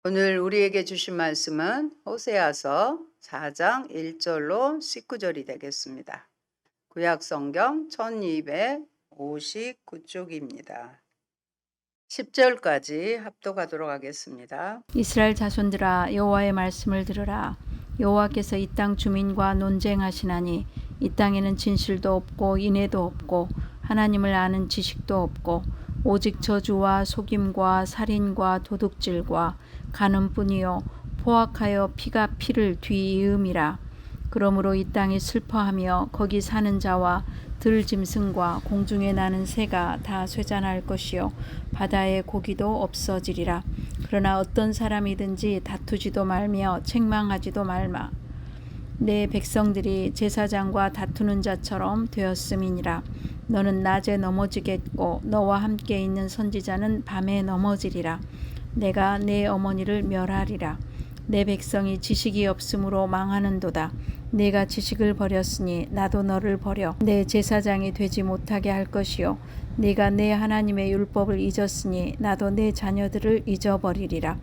오늘 우리에게 주신 말씀은 호세아서 4장 1절로 19절이 되겠습니다. 구약 성경 1259쪽입니다. 10절까지 합독하도록 하겠습니다. 이스라엘 자손들아 여호와의 말씀을 들으라. 여호와께서 이 땅 주민과 논쟁하시나니 이 땅에는 진실도 없고 인애도 없고 하나님을 아는 지식도 없고 오직 저주와 속임과 살인과 도둑질과 간음뿐이요 포악하여 피가 피를 뒤이음이라. 그러므로 이 땅이 슬퍼하며 거기 사는 자와 들짐승과 공중에 나는 새가 다 쇠잔할 것이요 바다의 고기도 없어지리라. 그러나 어떤 사람이든지 다투지도 말며 책망하지도 말마. 내 백성들이 제사장과 다투는 자처럼 되었음이니라. 너는 낮에 넘어지겠고 너와 함께 있는 선지자는 밤에 넘어지리라. 내가 내 어머니를 멸하리라. 내 백성이 지식이 없으므로 망하는도다. 내가 지식을 버렸으니 나도 너를 버려 내 제사장이 되지 못하게 할 것이요 네가 내 하나님의 율법을 잊었으니 나도 내 자녀들을 잊어버리리라.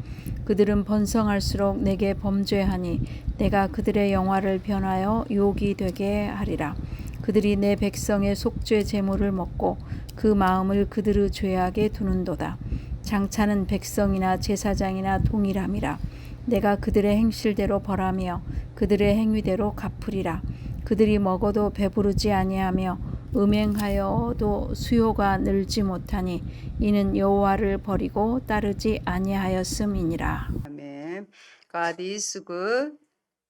그들은 번성할수록 내게 범죄하니 내가 그들의 영화를 변하여 욕이 되게 하리라. 그들이 내 백성의 속죄 제물을 먹고 그 마음을 그들의 죄악에 두는도다. 장차는 백성이나 제사장이나 동일함이라. 내가 그들의 행실대로 벌하며 그들의 행위대로 갚으리라. 그들이 먹어도 배부르지 아니하며 음행하여도 수요가 늘지 못하니 이는 여호와를 버리고 따르지 아니하였음이니라. 아멘. God is good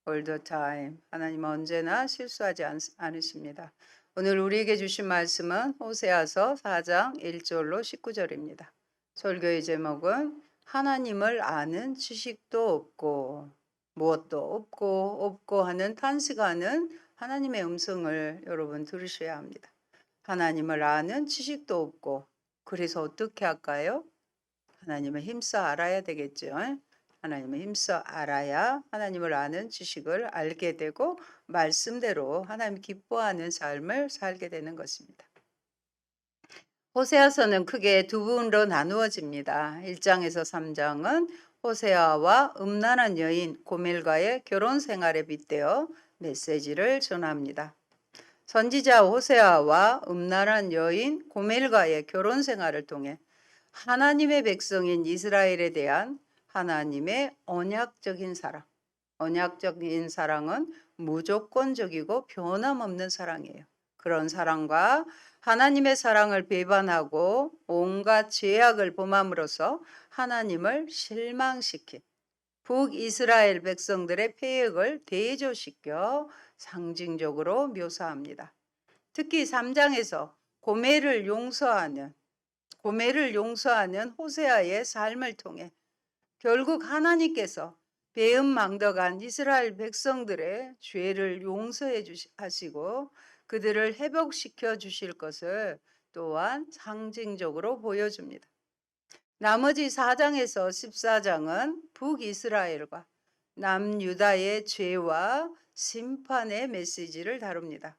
all the time. 하나님은 언제나 실수하지 않으십니다. 오늘 우리에게 주신 말씀은 호세아서 4장 1절로 19절입니다. 설교의 제목은 하나님을 아는 지식도 없고 무엇도 없고 하는 탄식하는 하나님의 음성을 여러분 들으셔야 합니다. 하나님을 아는 지식도 없고 그래서 어떻게 할까요? 하나님을 힘써 알아야 되겠죠. 하나님을 힘써 알아야 하나님을 아는 지식을 알게 되고 말씀대로 하나님 기뻐하는 삶을 살게 되는 것입니다. 호세아서는 크게 두 부분으로 나누어집니다. 1장에서 3장은 호세아와 음란한 여인 고멜과의 결혼 생활에 빗대어 메시지를 전합니다. 선지자 호세아와 음란한 여인 고멜과의 결혼 생활을 통해 하나님의 백성인 이스라엘에 대한 하나님의 언약적인 사랑. 언약적인 사랑은 무조건적이고 변함없는 사랑이에요. 그런 사랑과 하나님의 사랑을 배반하고 온갖 죄악을 범함으로써 하나님을 실망시킨 북이스라엘 백성들의 패역을 대조시켜 상징적으로 묘사합니다. 특히 3장에서 고멜을 용서하는 호세아의 삶을 통해 결국 하나님께서 배은망덕한 이스라엘 백성들의 죄를 용서해 하시고 그들을 회복시켜 주실 것을 또한 상징적으로 보여줍니다. 나머지 4장에서 14장은 북이스라엘과 남유다의 죄와 심판의 메시지를 다룹니다.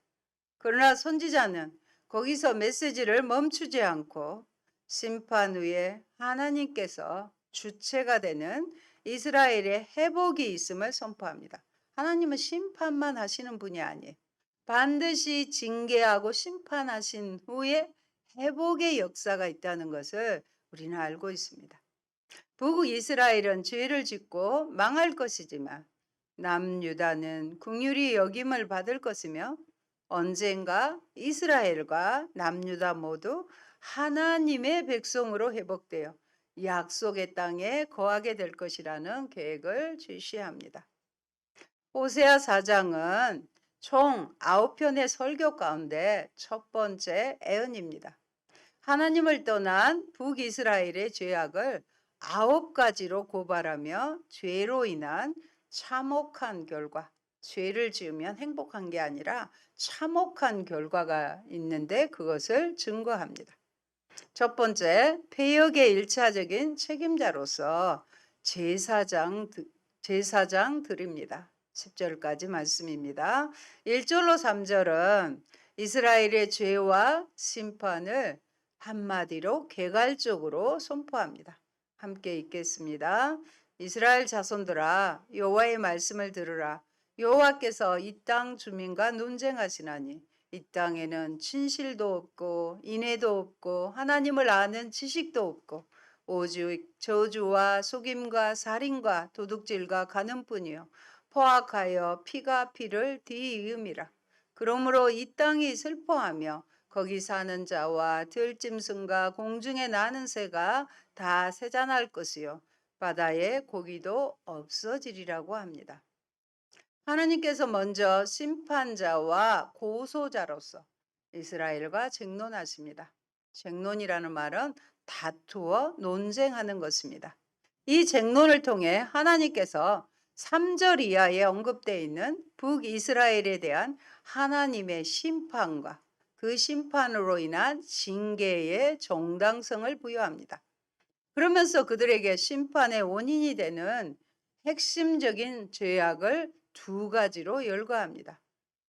그러나 선지자는 거기서 메시지를 멈추지 않고 심판 후에 하나님께서 주체가 되는 이스라엘의 회복이 있음을 선포합니다. 하나님은 심판만 하시는 분이 아니에요. 반드시 징계하고 심판하신 후에 회복의 역사가 있다는 것을 우리는 알고 있습니다. 북이스라엘은 죄를 짓고 망할 것이지만 남유다는 긍휼히 여김을 받을 것이며 언젠가 이스라엘과 남유다 모두 하나님의 백성으로 회복되어 약속의 땅에 거하게 될 것이라는 계획을 제시합니다. 호세아 4장은 총 9편의 설교 가운데 첫 번째 애언입니다. 하나님을 떠난 북이스라엘의 죄악을 9가지로 고발하며 죄로 인한 참혹한 결과, 죄를 지으면 행복한 게 아니라 참혹한 결과가 있는데 그것을 증거합니다. 첫 번째, 패역의 일차적인 책임자로서 제사장들입니다. 10절까지 말씀입니다. 1절로 3절은 이스라엘의 죄와 심판을 한마디로 개괄적으로 선포합니다. 함께 읽겠습니다. 이스라엘 자손들아 여호와의 말씀을 들으라. 여호와께서 이 땅 주민과 논쟁하시나니 이 땅에는 진실도 없고 인애도 없고 하나님을 아는 지식도 없고 오직 저주와 속임과 살인과 도둑질과 간음뿐이요 포악하여 피가 피를 뒤이음이라. 그러므로 이 땅이 슬퍼하며 거기 사는 자와 들짐승과 공중에 나는 새가 다 세잔할 것이요 바다의 고기도 없어지리라고 합니다. 하나님께서 먼저 심판자와 고소자로서 이스라엘과 쟁론하십니다. 쟁론이라는 말은 다투어 논쟁하는 것입니다. 이 쟁론을 통해 하나님께서 3절 이하에 언급되어 있는 북이스라엘에 대한 하나님의 심판과 그 심판으로 인한 징계의 정당성을 부여합니다. 그러면서 그들에게 심판의 원인이 되는 핵심적인 죄악을 두 가지로 열거합니다.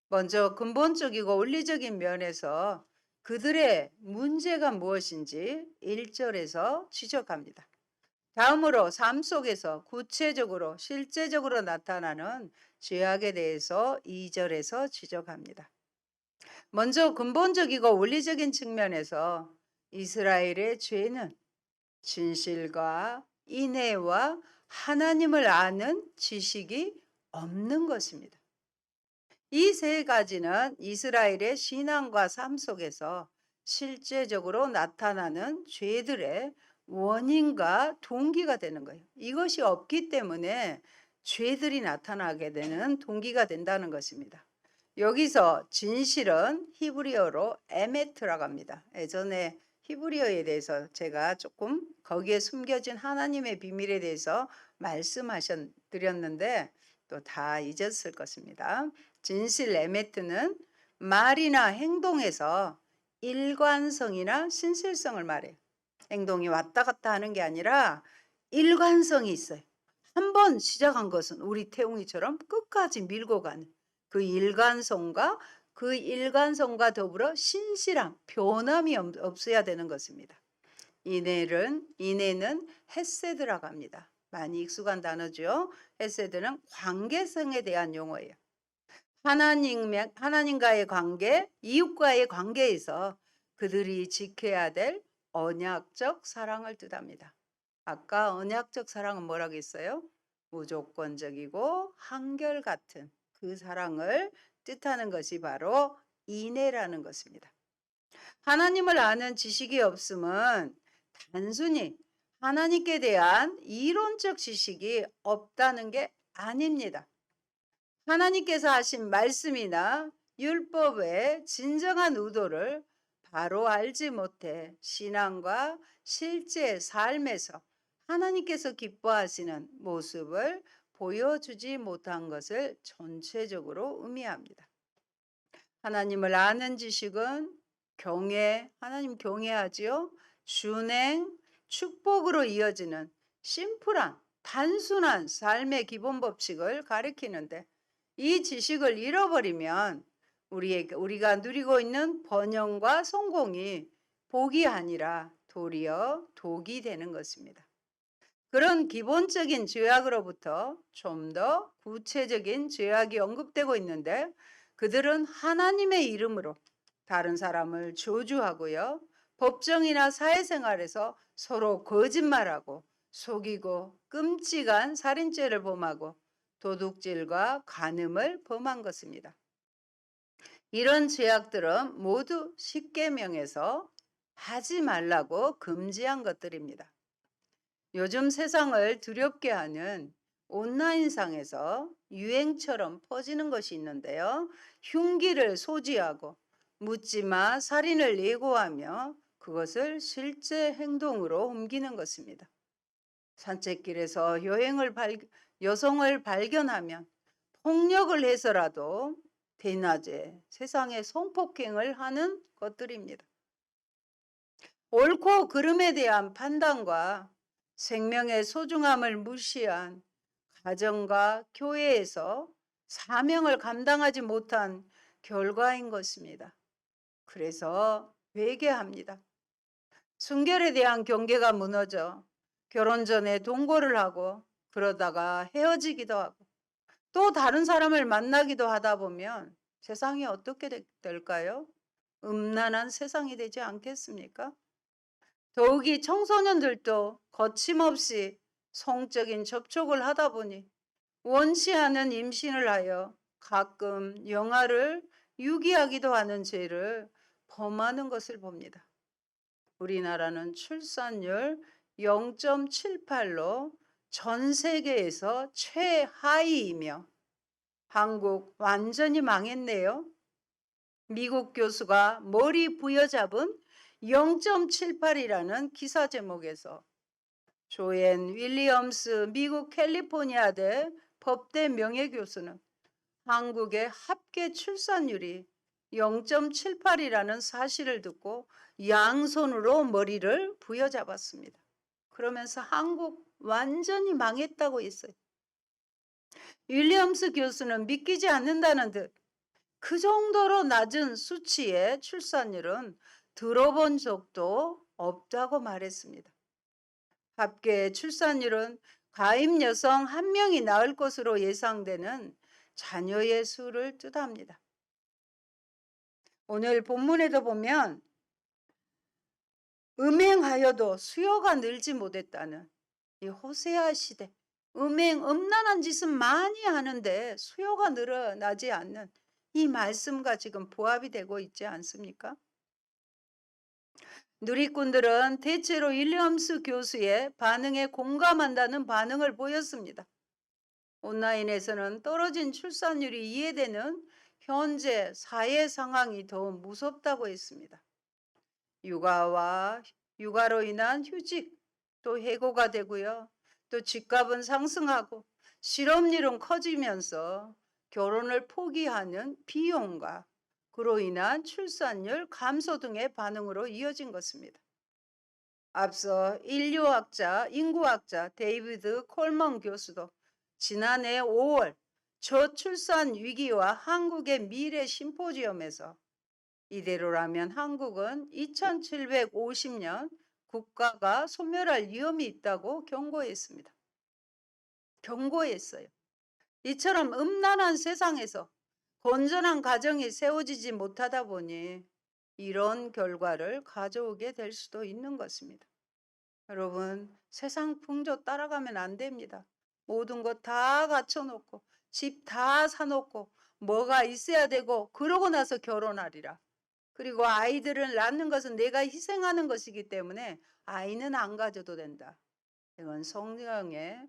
먼저 근본적이고 원리적인 면에서 그들의 문제가 무엇인지 1절에서 지적합니다. 다음으로 삶 속에서 구체적으로 실제적으로 나타나는 죄악에 대해서 2절에서 지적합니다. 먼저 근본적이고 원리적인 측면에서 이스라엘의 죄는 진실과 인애와 하나님을 아는 지식이 없는 것입니다. 이 세 가지는 이스라엘의 신앙과 삶 속에서 실제적으로 나타나는 죄들의 원인과 동기가 되는 거예요. 이것이 없기 때문에 죄들이 나타나게 되는 동기가 된다는 것입니다. 여기서 진실은 히브리어로 에메트라고 합니다. 예전에 히브리어에 대해서 제가 조금 거기에 숨겨진 하나님의 비밀에 대해서 말씀드렸는데 또 다 잊었을 것입니다. 진실 에메트는 말이나 행동에서 일관성이나 신실성을 말해요. 행동이 왔다 갔다 하는 게 아니라 일관성이 있어요. 한번 시작한 것은 우리 태웅이처럼 끝까지 밀고 가는 그 일관성과 더불어 신실함, 변함이 없어야 되는 것입니다. 인애는 헤세드라고 합니다. 많이 익숙한 단어죠. 헤세드는 관계성에 대한 용어예요. 하나님과의 관계, 이웃과의 관계에서 그들이 지켜야 될 언약적 사랑을 뜻합니다. 아까 언약적 사랑은 뭐라고 했어요? 무조건적이고 한결같은 그 사랑을 뜻하는 것이 바로 인애라는 것입니다. 하나님을 아는 지식이 없음은 단순히 하나님께 대한 이론적 지식이 없다는 게 아닙니다. 하나님께서 하신 말씀이나 율법의 진정한 의도를 바로 알지 못해 신앙과 실제 삶에서 하나님께서 기뻐하시는 모습을 보여주지 못한 것을 전체적으로 의미합니다. 하나님을 아는 지식은 하나님 경외하지요. 준행, 축복으로 이어지는 심플한, 단순한 삶의 기본 법칙을 가리키는데 이 지식을 잃어버리면 우리가 누리고 있는 번영과 성공이 복이 아니라 도리어 독이 되는 것입니다. 그런 기본적인 죄악으로부터 좀 더 구체적인 죄악이 언급되고 있는데 그들은 하나님의 이름으로 다른 사람을 저주하고요. 법정이나 사회생활에서 서로 거짓말하고 속이고 끔찍한 살인죄를 범하고 도둑질과 간음을 범한 것입니다. 이런 죄악들은 모두 십계명에서 하지 말라고 금지한 것들입니다. 요즘 세상을 두렵게 하는 온라인상에서 유행처럼 퍼지는 것이 있는데요. 흉기를 소지하고 묻지마 살인을 예고하며 그것을 실제 행동으로 옮기는 것입니다. 산책길에서 여성을 발견하면 폭력을 해서라도 대낮에 세상에 성폭행을 하는 것들입니다. 옳고 그름에 대한 판단과 생명의 소중함을 무시한 가정과 교회에서 사명을 감당하지 못한 결과인 것입니다. 그래서 회개합니다. 순결에 대한 경계가 무너져 결혼 전에 동거를 하고 그러다가 헤어지기도 하고 또 다른 사람을 만나기도 하다 보면 세상이 어떻게 될까요? 음란한 세상이 되지 않겠습니까? 더욱이 청소년들도 거침없이 성적인 접촉을 하다 보니 원치 않은 임신을 하여 가끔 영아를 유기하기도 하는 죄를 범하는 것을 봅니다. 우리나라는 출산율 0.78로 전 세계에서 최하위이며 한국 완전히 망했네요. 미국 교수가 머리 부여잡은 0.78이라는 기사 제목에서 조앤 윌리엄스 미국 캘리포니아대 법대 명예교수는 한국의 합계 출산율이 0.78이라는 사실을 듣고 양손으로 머리를 부여잡았습니다. 그러면서 한국 완전히 망했다고 했어요. 윌리엄스 교수는 믿기지 않는다는 듯 그 정도로 낮은 수치의 출산율은 들어본 적도 없다고 말했습니다. 합계 출산율은 가임 여성 1명이 낳을 것으로 예상되는 자녀의 수를 뜻합니다. 오늘 본문에도 보면 음행하여도 수요가 늘지 못했다는 이 호세아 시대, 음란한 짓은 많이 하는데 수요가 늘어나지 않는 이 말씀과 지금 부합이 되고 있지 않습니까? 누리꾼들은 대체로 윌리엄스 교수의 반응에 공감한다는 반응을 보였습니다. 온라인에서는 떨어진 출산율이 이해되는 현재 사회 상황이 더 무섭다고 했습니다. 육아로 인한 휴직 또 해고가 되고요. 또 집값은 상승하고 실업률은 커지면서 결혼을 포기하는 비용과 그로 인한 출산율 감소 등의 반응으로 이어진 것입니다. 앞서 인구학자 데이비드 콜먼 교수도 지난해 5월 저출산 위기와 한국의 미래 심포지엄에서 이대로라면 한국은 2750년 국가가 소멸할 위험이 있다고 경고했어요. 이처럼 음란한 세상에서 건전한 가정이 세워지지 못하다 보니 이런 결과를 가져오게 될 수도 있는 것입니다. 여러분, 세상 풍조 따라가면 안 됩니다. 모든 것 다 갖춰놓고 집 다 사놓고 뭐가 있어야 되고 그러고 나서 결혼하리라. 그리고 아이들을 낳는 것은 내가 희생하는 것이기 때문에 아이는 안 가져도 된다. 이건 성경에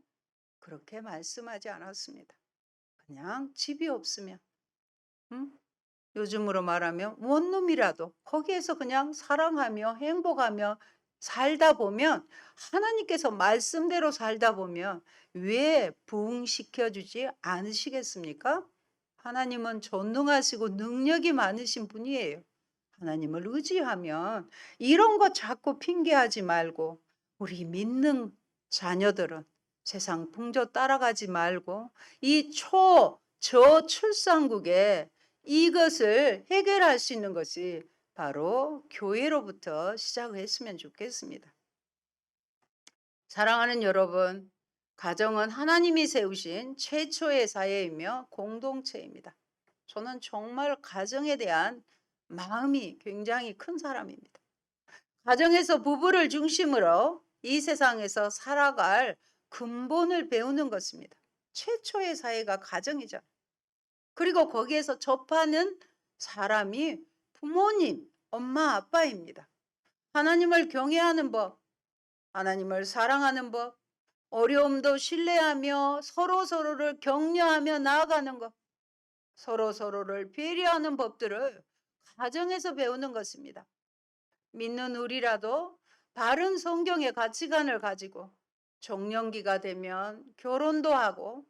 그렇게 말씀하지 않았습니다. 그냥 집이 없으면 요즘으로 말하면 원룸이라도 거기에서 그냥 사랑하며 행복하며 살다 보면 하나님께서 말씀대로 살다 보면 왜 부흥시켜주지 않으시겠습니까? 하나님은 전능하시고 능력이 많으신 분이에요. 하나님을 의지하면 이런 거 자꾸 핑계하지 말고 우리 믿는 자녀들은 세상 풍조 따라가지 말고 이 저출산국에 이것을 해결할 수 있는 것이 바로 교회로부터 시작을 했으면 좋겠습니다. 사랑하는 여러분, 가정은 하나님이 세우신 최초의 사회이며 공동체입니다. 저는 정말 가정에 대한 마음이 굉장히 큰 사람입니다. 가정에서 부부를 중심으로 이 세상에서 살아갈 근본을 배우는 것입니다. 최초의 사회가 가정이잖아요. 그리고 거기에서 접하는 사람이 부모님, 엄마, 아빠입니다. 하나님을 경외하는 법, 하나님을 사랑하는 법, 어려움도 신뢰하며 서로서로를 격려하며 나아가는 것, 서로서로를 배려하는 법들을 가정에서 배우는 것입니다. 믿는 우리라도 바른 성경의 가치관을 가지고 정년기가 되면 결혼도 하고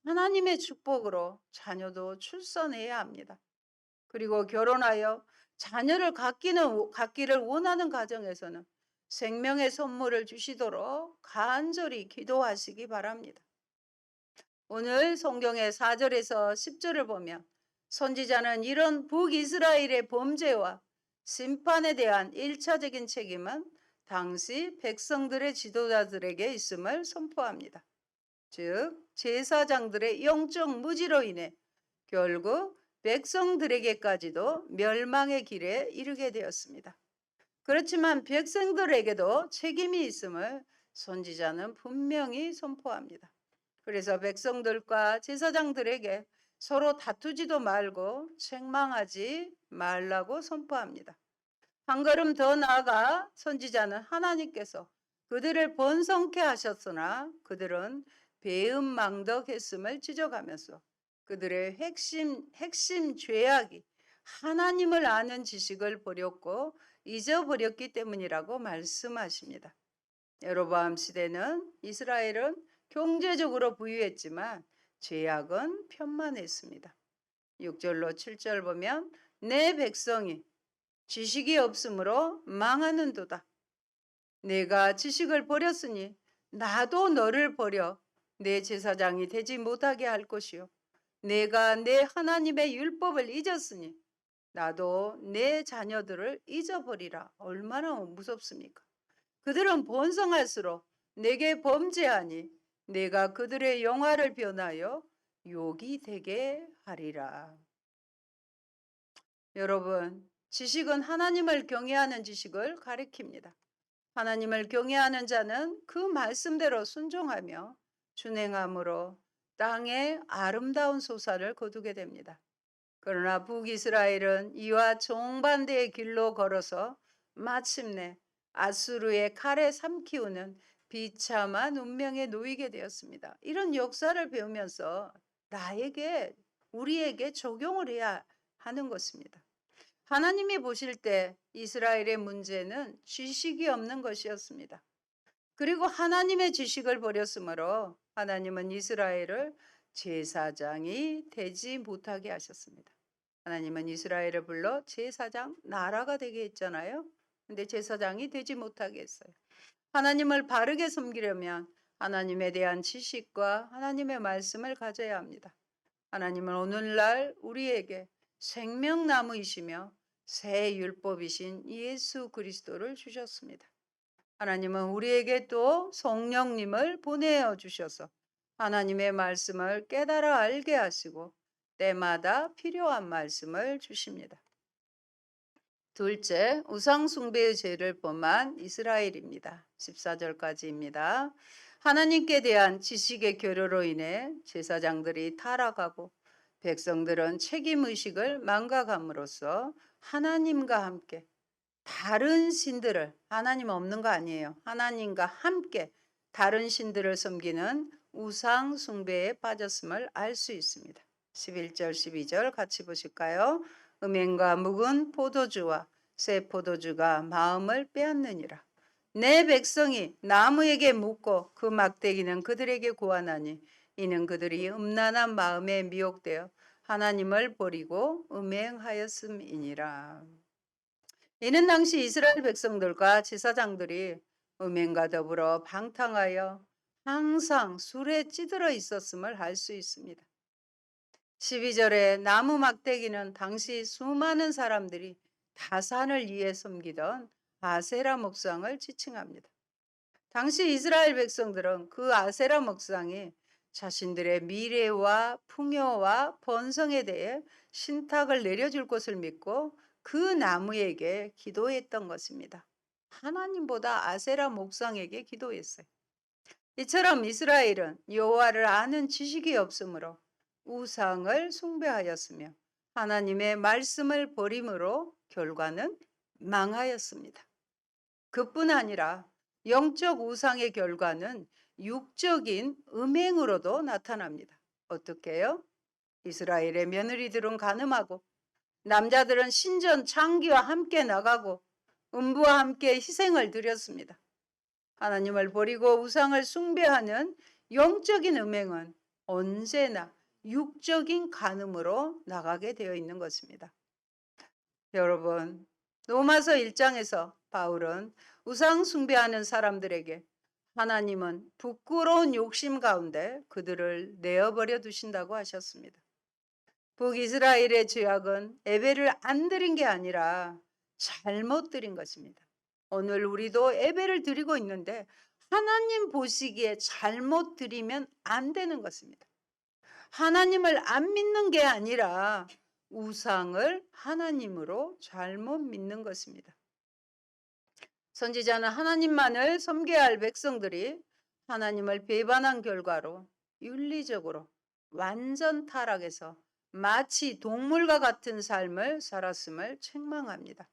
하나님의 축복으로 자녀도 출산해야 합니다. 그리고 결혼하여 자녀를 갖기를 원하는 가정에서는 생명의 선물을 주시도록 간절히 기도하시기 바랍니다. 오늘 성경의 4절에서 10절을 보면 선지자는 이런 북이스라엘의 범죄와 심판에 대한 1차적인 책임은 당시 백성들의 지도자들에게 있음을 선포합니다. 즉 제사장들의 영적 무지로 인해 결국 백성들에게까지도 멸망의 길에 이르게 되었습니다. 그렇지만 백성들에게도 책임이 있음을 선지자는 분명히 선포합니다. 그래서 백성들과 제사장들에게 서로 다투지도 말고 책망하지 말라고 선포합니다. 한 걸음 더 나아가 선지자는 하나님께서 그들을 번성케 하셨으나 그들은 배은망덕했음을 지적하면서 그들의 핵심 죄악이 하나님을 아는 지식을 버렸고 잊어버렸기 때문이라고 말씀하십니다. 여로보암 시대는 이스라엘은 경제적으로 부유했지만 죄악은 편만했습니다. 6절로 7절 보면 내 백성이 지식이 없으므로 망하는도다. 내가 지식을 버렸으니 나도 너를 버려 내 제사장이 되지 못하게 할 것이요. 내가 내 하나님의 율법을 잊었으니 나도 내 자녀들을 잊어버리라. 얼마나 무섭습니까? 그들은 번성할수록 내게 범죄하니 내가 그들의 영화를 변하여 욕이 되게 하리라. 여러분, 지식은 하나님을 경외하는 지식을 가리킵니다. 하나님을 경외하는 자는 그 말씀대로 순종하며 준행함으로 땅에 아름다운 소사를 거두게 됩니다. 그러나 북이스라엘은 이와 정반대의 길로 걸어서 마침내 아수르의 칼에 삼키우는 비참한 운명에 놓이게 되었습니다. 이런 역사를 배우면서 우리에게 적용을 해야 하는 것입니다. 하나님이 보실 때 이스라엘의 문제는 지식이 없는 것이었습니다. 그리고 하나님의 지식을 버렸으므로 하나님은 이스라엘을 제사장이 되지 못하게 하셨습니다. 하나님은 이스라엘을 불러 제사장 나라가 되게 했잖아요. 근데 제사장이 되지 못하게 했어요. 하나님을 바르게 섬기려면 하나님에 대한 지식과 하나님의 말씀을 가져야 합니다. 하나님은 오늘날 우리에게 생명나무이시며 새 율법이신 예수 그리스도를 주셨습니다. 하나님은 우리에게 또 성령님을 보내어 주셔서 하나님의 말씀을 깨달아 알게 하시고 때마다 필요한 말씀을 주십니다. 둘째, 우상숭배의 죄를 범한 이스라엘입니다. 14절까지입니다. 하나님께 대한 지식의 교류로 인해 제사장들이 타락하고 백성들은 책임의식을 망각함으로써 하나님과 함께 다른 신들을, 하나님 없는 거 아니에요. 하나님과 함께 다른 신들을 섬기는 우상 숭배에 빠졌음을 알 수 있습니다. 11절 12절 같이 보실까요? 음행과 묵은 포도주와 새 포도주가 마음을 빼앗느니라. 내 백성이 나무에게 묻고 그 막대기는 그들에게 고하나니 이는 그들이 음란한 마음에 미혹되어 하나님을 버리고 음행하였음이니라. 이는 당시 이스라엘 백성들과 제사장들이 음행과 더불어 방탕하여 항상 술에 찌들어 있었음을 알 수 있습니다. 12절에 나무 막대기는 당시 수많은 사람들이 다산을 위해 섬기던 아세라 목상을 지칭합니다. 당시 이스라엘 백성들은 그 아세라 목상이 자신들의 미래와 풍요와 번성에 대해 신탁을 내려줄 것을 믿고 그 나무에게 기도했던 것입니다. 하나님보다 아세라 목상에게 기도했어요. 이처럼 이스라엘은 여호와를 아는 지식이 없으므로 우상을 숭배하였으며 하나님의 말씀을 버림으로 결과는 망하였습니다. 그뿐 아니라 영적 우상의 결과는 육적인 음행으로도 나타납니다. 어떻게요? 이스라엘의 며느리들은 간음하고 남자들은 신전 창기와 함께 나가고 음부와 함께 희생을 드렸습니다. 하나님을 버리고 우상을 숭배하는 영적인 음행은 언제나 육적인 간음으로 나가게 되어 있는 것입니다. 여러분, 로마서 1장에서 바울은 우상 숭배하는 사람들에게 하나님은 부끄러운 욕심 가운데 그들을 내어버려 두신다고 하셨습니다. 북이스라엘의 죄악은 예배를 안 드린 게 아니라 잘못 드린 것입니다. 오늘 우리도 예배를 드리고 있는데 하나님 보시기에 잘못 드리면 안 되는 것입니다. 하나님을 안 믿는 게 아니라 우상을 하나님으로 잘못 믿는 것입니다. 선지자는 하나님만을 섬겨야 할 백성들이 하나님을 배반한 결과로 윤리적으로 완전 타락해서 마치 동물과 같은 삶을 살았음을 책망합니다.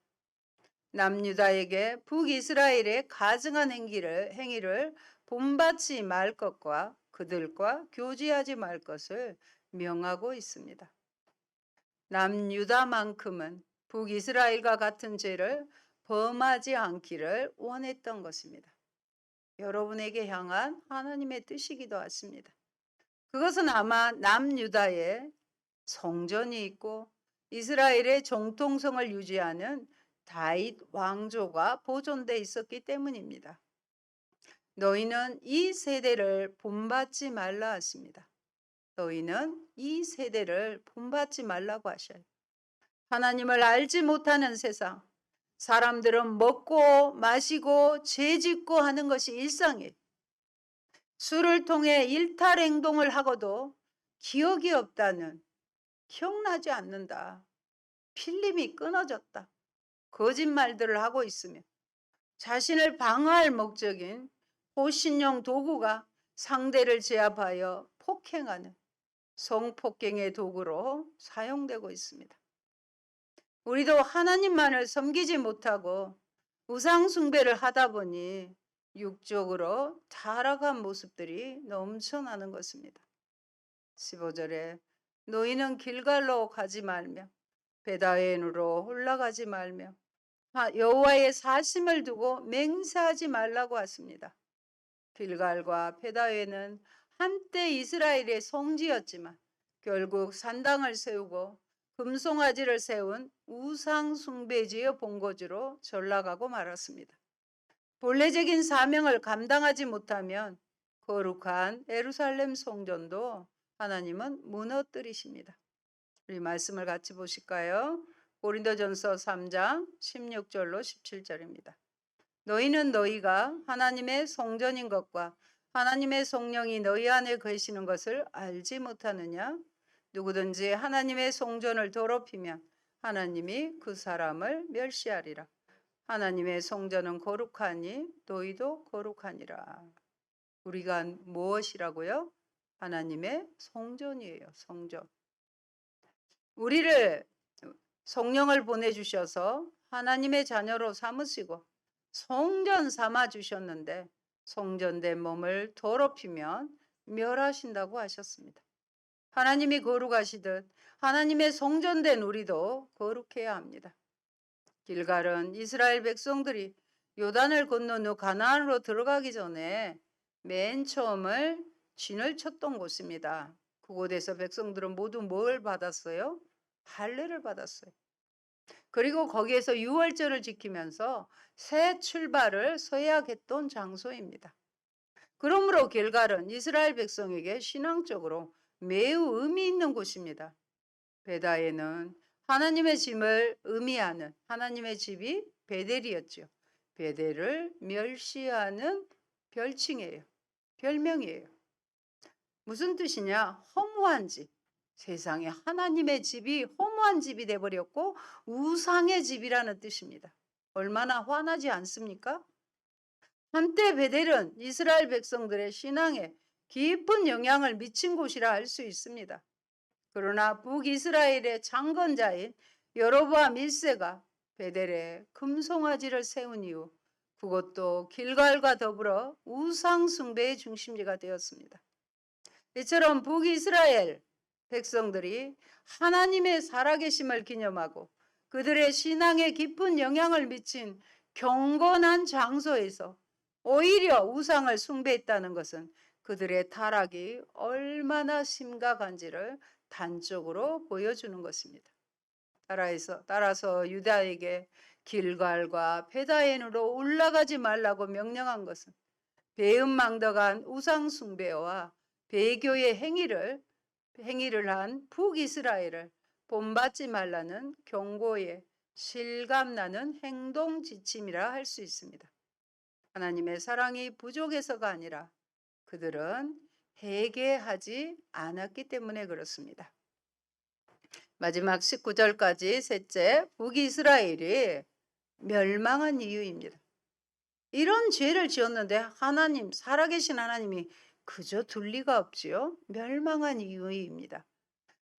남유다에게 북이스라엘의 가증한 행위를 본받지 말 것과 그들과 교제하지 말 것을 명하고 있습니다. 남유다만큼은 북이스라엘과 같은 죄를 범하지 않기를 원했던 것입니다. 여러분에게 향한 하나님의 뜻이기도 하십니다. 그것은 아마 남유다에 성전이 있고 이스라엘의 정통성을 유지하는 다윗 왕조가 보존돼 있었기 때문입니다. 너희는 이 세대를 본받지 말라 하십니다. 너희는 이 세대를 본받지 말라고 하셔요. 하나님을 알지 못하는 세상, 사람들은 먹고 마시고 죄짓고 하는 것이 일상이에요. 술을 통해 일탈 행동을 하고도 기억이 없다는, 기억나지 않는다, 필름이 끊어졌다, 거짓말들을 하고 있으며 자신을 방어할 목적인 호신용 도구가 상대를 제압하여 폭행하는 성폭행의 도구로 사용되고 있습니다. 우리도 하나님만을 섬기지 못하고 우상숭배를 하다 보니 육적으로 타락한 모습들이 넘쳐나는 것입니다. 15절에 너희는 길갈로 가지 말며 베다웬으로 올라가지 말며 여호와의 사심을 두고 맹세하지 말라고 하십니다. 길갈과 베다웬은 한때 이스라엘의 성지였지만 결국 산당을 세우고 금송아지를 세운 우상숭배지의 본거지로 전락하고 말았습니다. 본래적인 사명을 감당하지 못하면 거룩한 예루살렘 성전도 하나님은 무너뜨리십니다. 우리 말씀을 같이 보실까요? 고린도전서 3장 16절로 17절입니다. 너희는 너희가 하나님의 성전인 것과 하나님의 성령이 너희 안에 계시는 것을 알지 못하느냐? 누구든지 하나님의 성전을 더럽히면 하나님이 그 사람을 멸시하리라. 하나님의 성전은 거룩하니 너희도 거룩하니라. 우리가 무엇이라고요? 하나님의 성전이에요. 성전. 우리를 성령을 보내주셔서 하나님의 자녀로 삼으시고 성전 삼아 주셨는데 성전된 몸을 더럽히면 멸하신다고 하셨습니다. 하나님이 거룩하시듯 하나님의 성전된 우리도 거룩해야 합니다. 길갈은 이스라엘 백성들이 요단을 건넌 후 가나안으로 들어가기 전에 맨 처음을 진을 쳤던 곳입니다. 그곳에서 백성들은 모두 뭘 받았어요? 할례를 받았어요. 그리고 거기에서 유월절을 지키면서 새 출발을 서약했던 장소입니다. 그러므로 길갈은 이스라엘 백성에게 신앙적으로 매우 의미 있는 곳입니다. 베다에는 하나님의 집을 의미하는 하나님의 집이 베델이었죠. 베델을 멸시하는 별칭이에요. 별명이에요. 무슨 뜻이냐? 허무한 집. 세상에 하나님의 집이 허무한 집이 돼버렸고 우상의 집이라는 뜻입니다. 얼마나 화나지 않습니까? 한때 베델은 이스라엘 백성들의 신앙에 깊은 영향을 미친 곳이라 할 수 있습니다. 그러나 북이스라엘의 창건자인 여로보암 1세가 베델에 금송아지를 세운 이후 그것도 길갈과 더불어 우상 숭배의 중심지가 되었습니다. 이처럼 북이스라엘 백성들이 하나님의 살아계심을 기념하고 그들의 신앙에 깊은 영향을 미친 경건한 장소에서 오히려 우상을 숭배했다는 것은 그들의 타락이 얼마나 심각한지를 단적으로 보여주는 것입니다. 따라서 유다에게 길갈과 베다엔으로 올라가지 말라고 명령한 것은 배은망덕한 우상 숭배와 배교의 행위를 한 북이스라엘을 본받지 말라는 경고에 실감나는 행동 지침이라 할 수 있습니다. 하나님의 사랑이 부족해서가 아니라 그들은 회개하지 않았기 때문에 그렇습니다. 마지막 19절까지 셋째, 북이스라엘이 멸망한 이유입니다. 이런 죄를 지었는데 하나님, 살아계신 하나님이 그저 둘 리가 없지요. 멸망한 이유입니다.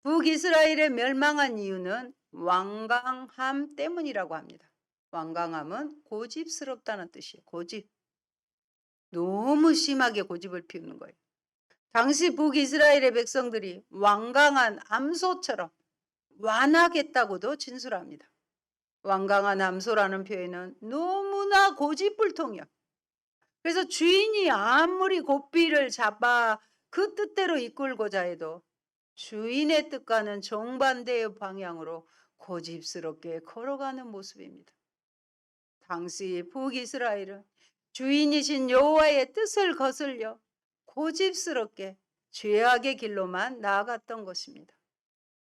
북이스라엘의 멸망한 이유는 완강함 때문이라고 합니다. 완강함은 고집스럽다는 뜻이에요. 고집. 너무 심하게 고집을 피우는 거예요. 당시 북이스라엘의 백성들이 완강한 암소처럼 완하겠다고도 진술합니다. 완강한 암소라는 표현은 너무나 고집불통이요. 그래서 주인이 아무리 고삐를 잡아 그 뜻대로 이끌고자 해도 주인의 뜻과는 정반대의 방향으로 고집스럽게 걸어가는 모습입니다. 당시 북이스라엘은 주인이신 여호와의 뜻을 거슬려 고집스럽게 죄악의 길로만 나아갔던 것입니다.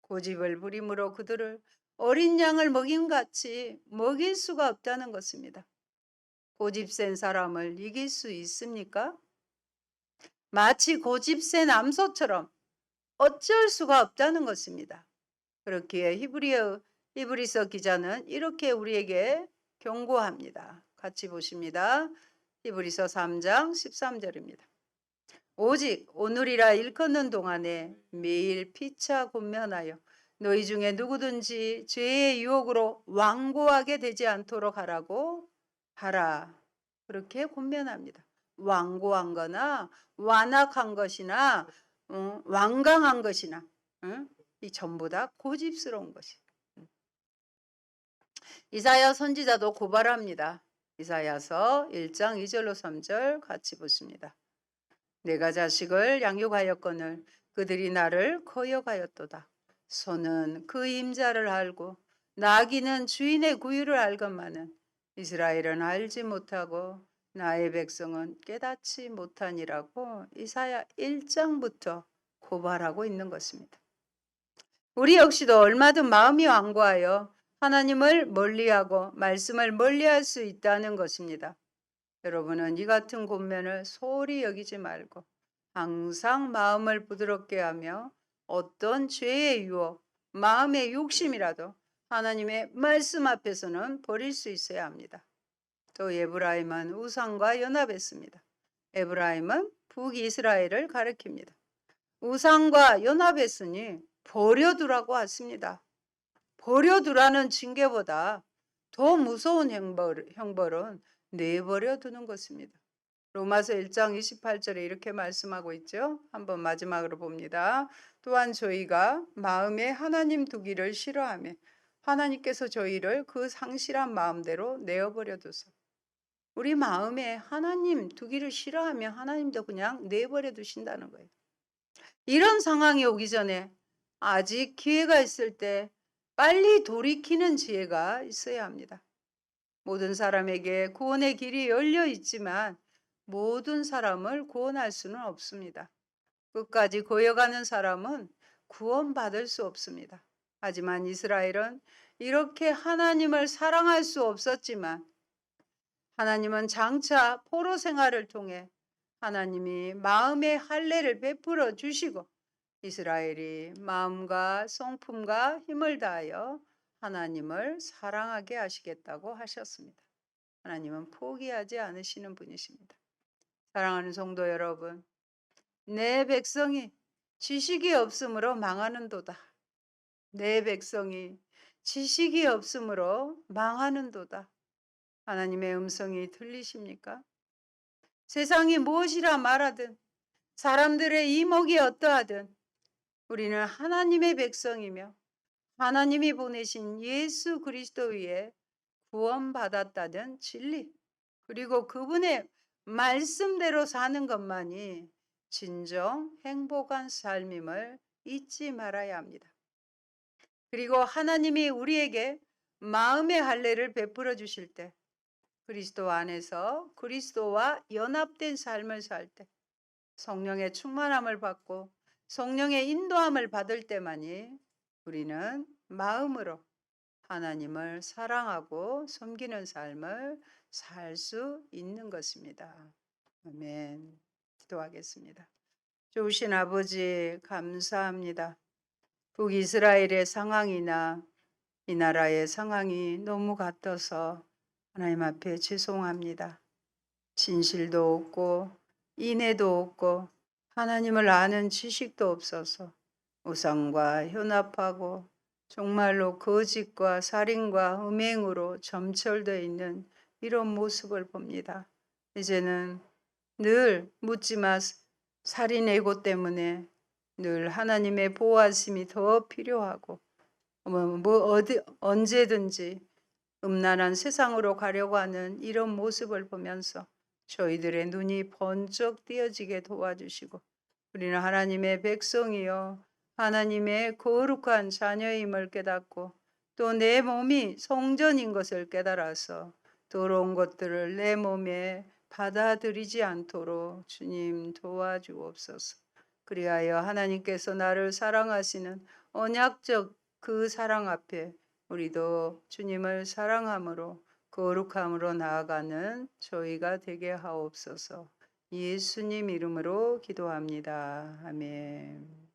고집을 부림으로 그들을 어린 양을 먹임같이 먹일 수가 없다는 것입니다. 고집센 사람을 이길 수 있습니까? 마치 고집센 암소처럼 어쩔 수가 없다는 것입니다. 그렇기에 히브리서 기자는 이렇게 우리에게 경고합니다. 같이 보십니다. 히브리서 3장 13절입니다. 오직 오늘이라 일컫는 동안에 매일 피차 권면하여 너희 중에 누구든지 죄의 유혹으로 완고하게 되지 않도록 하라고 하라. 그렇게 권면합니다. 완고한 거나 완악한 것이나 완강한 것이나 이 전부 다 고집스러운 것이. 이사야 선지자도 고발합니다. 이사야서 1장 2절로 3절 같이 보십니다. 내가 자식을 양육하였거늘 그들이 나를 거역하였도다. 소는 그 임자를 알고 나귀는 주인의 구유를 알건만은 이스라엘은 알지 못하고 나의 백성은 깨닫지 못하니라고 이사야 1장부터 고발하고 있는 것입니다. 우리 역시도 얼마든 마음이 완고하여 하나님을 멀리하고 말씀을 멀리할 수 있다는 것입니다. 여러분은 이 같은 권면을 소홀히 여기지 말고 항상 마음을 부드럽게 하며 어떤 죄의 유혹, 마음의 욕심이라도 하나님의 말씀 앞에서는 버릴 수 있어야 합니다. 또 에브라임은 우상과 연합했습니다. 에브라임은 북이스라엘을 가리킵니다. 우상과 연합했으니 버려두라고 하십니다. 버려두라는 징계보다 더 무서운 형벌은 내버려 두는 것입니다. 로마서 1장 28절에 이렇게 말씀하고 있죠. 한번 마지막으로 봅니다. 또한 저희가 마음에 하나님 두기를 싫어하며 하나님께서 저희를 그 상실한 마음대로 내어버려 두소. 우리 마음에 하나님 두기를 싫어하며 하나님도 그냥 내버려 두신다는 거예요. 이런 상황이 오기 전에 아직 기회가 있을 때 빨리 돌이키는 지혜가 있어야 합니다. 모든 사람에게 구원의 길이 열려 있지만 모든 사람을 구원할 수는 없습니다. 끝까지 고여가는 사람은 구원받을 수 없습니다. 하지만 이스라엘은 이렇게 하나님을 사랑할 수 없었지만 하나님은 장차 포로 생활을 통해 하나님이 마음의 할례를 베풀어 주시고 이스라엘이 마음과 성품과 힘을 다하여 하나님을 사랑하게 하시겠다고 하셨습니다. 하나님은 포기하지 않으시는 분이십니다. 사랑하는 성도 여러분, 내 백성이 지식이 없으므로 망하는도다. 내 백성이 지식이 없으므로 망하는도다. 하나님의 음성이 들리십니까? 세상이 무엇이라 말하든 사람들의 이목이 어떠하든 우리는 하나님의 백성이며 하나님이 보내신 예수 그리스도 위에 구원받았다는 진리, 그리고 그분의 말씀대로 사는 것만이 진정 행복한 삶임을 잊지 말아야 합니다. 그리고 하나님이 우리에게 마음의 할례를 베풀어 주실 때 그리스도 안에서 그리스도와 연합된 삶을 살 때 성령의 충만함을 받고 성령의 인도함을 받을 때만이 우리는 마음으로 하나님을 사랑하고 섬기는 삶을 살 수 있는 것입니다. 아멘. 기도하겠습니다. 좋으신 아버지, 감사합니다. 북이스라엘의 상황이나 이 나라의 상황이 너무 같아서 하나님 앞에 죄송합니다. 진실도 없고 인애도 없고 하나님을 아는 지식도 없어서 우상과 현합하고 정말로 거짓과 살인과 음행으로 점철되어 있는 이런 모습을 봅니다. 이제는 늘 묻지마 살인 예고 때문에 늘 하나님의 보호하심이 더 필요하고 언제든지 음란한 세상으로 가려고 하는 이런 모습을 보면서 저희들의 눈이 번쩍 띄어지게 도와주시고 우리는 하나님의 백성이요 하나님의 거룩한 자녀임을 깨닫고 또 내 몸이 성전인 것을 깨달아서 더러운 것들을 내 몸에 받아들이지 않도록 주님 도와주옵소서. 그리하여 하나님께서 나를 사랑하시는 언약적 그 사랑 앞에 우리도 주님을 사랑함으로 거룩함으로 나아가는 저희가 되게 하옵소서. 예수님 이름으로 기도합니다. 아멘.